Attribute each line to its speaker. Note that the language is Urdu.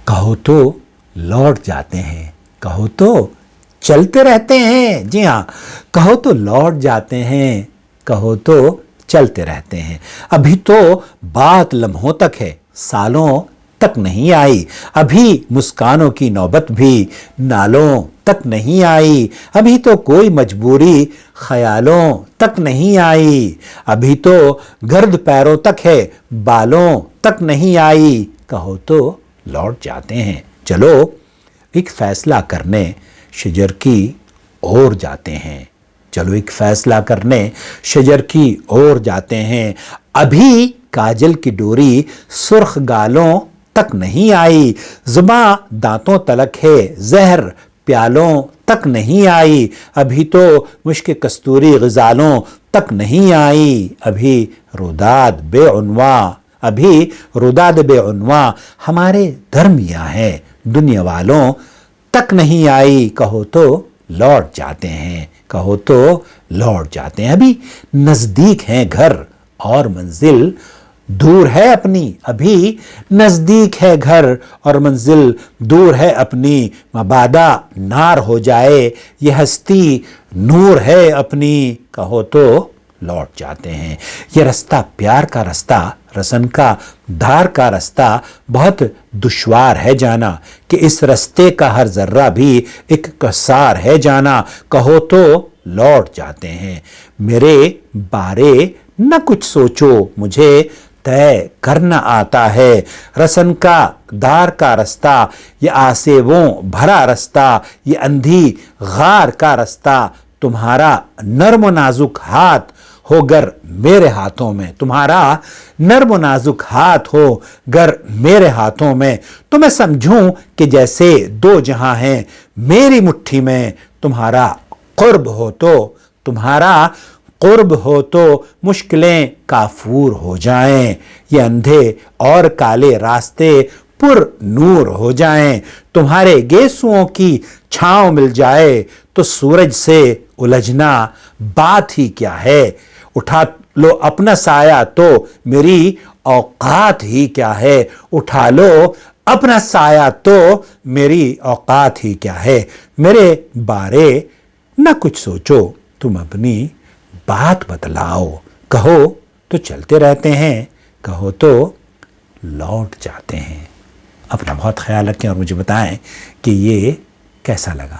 Speaker 1: کہو تو لوٹ جاتے ہیں، کہو تو چلتے رہتے ہیں۔ جی ہاں، کہو تو لوٹ جاتے ہیں، کہو تو چلتے رہتے ہیں۔ ابھی تو بات لمحوں تک ہے، سالوں تک نہیں آئی۔ ابھی مسکانوں کی نوبت بھی نالوں تک نہیں آئی۔ ابھی تو کوئی مجبوری خیالوں تک نہیں آئی۔ ابھی تو گرد پیروں تک ہے، بالوں تک نہیں آئی۔ کہو تو لوٹ جاتے ہیں۔ چلو ایک فیصلہ کرنے شجر کی اور جاتے ہیں، چلو ایک فیصلہ کرنے شجر کی اور جاتے ہیں۔ ابھی کاجل کی ڈوری سرخ گالوں تک نہیں آئی۔ زباں دانتوں تلک ہے، زہر پیالوں تک نہیں آئی۔ ابھی تو مشک کستوری غزالوں تک نہیں آئی۔ ابھی روداد بے عنواں، ابھی روداد بے عنواں ہمارے درمیاں ہے، دنیا والوں تک نہیں آئی۔ کہو تو لوٹ جاتے ہیں، کہو تو لوٹ جاتے ہیں۔ ابھی نزدیک ہیں گھر اور منزل دور ہے اپنی، ابھی نزدیک ہے گھر اور منزل دور ہے اپنی۔ مبادا نار ہو جائے یہ ہستی نور ہے اپنی۔ کہو تو لوٹ جاتے ہیں۔ یہ رستہ پیار کا رستہ، رسن کا دھار کا رستہ بہت دشوار ہے جانا، کہ اس رستے کا ہر ذرہ بھی ایک کسار ہے جانا۔ کہو تو لوٹ جاتے ہیں۔ میرے بارے نہ کچھ سوچو، مجھے طے کرنا آتا ہے۔ رسن کا دار کا رستہ، یہ آسیبوں بھرا رستہ، یہ اندھی غار کا رستہ، تمہارا نرم و نازک ہاتھ ہو گر میرے ہاتھوں میں، تمہارا نرم و نازک ہاتھ ہو گر میرے ہاتھوں میں، تو میں سمجھوں کہ جیسے دو جہاں ہیں میری مٹھی میں۔ تمہارا قرب ہو تو، تمہارا قرب ہو تو مشکلیں کافور ہو جائیں، یہ اندھے اور کالے راستے پر نور ہو جائیں۔ تمہارے گیسوؤں کی چھاؤں مل جائے تو سورج سے الجھنا بات ہی کیا ہے۔ اٹھا لو اپنا سایہ تو میری اوقات ہی کیا ہے۔ اٹھا لو اپنا سایہ تو میری اوقات ہی کیا ہے۔ میرے بارے نہ کچھ سوچو، تم اپنی بات بتلاؤ۔ کہو تو چلتے رہتے ہیں، کہو تو لوٹ جاتے ہیں۔ اپنا بہت خیال رکھیں اور مجھے بتائیں کہ یہ کیسا لگا۔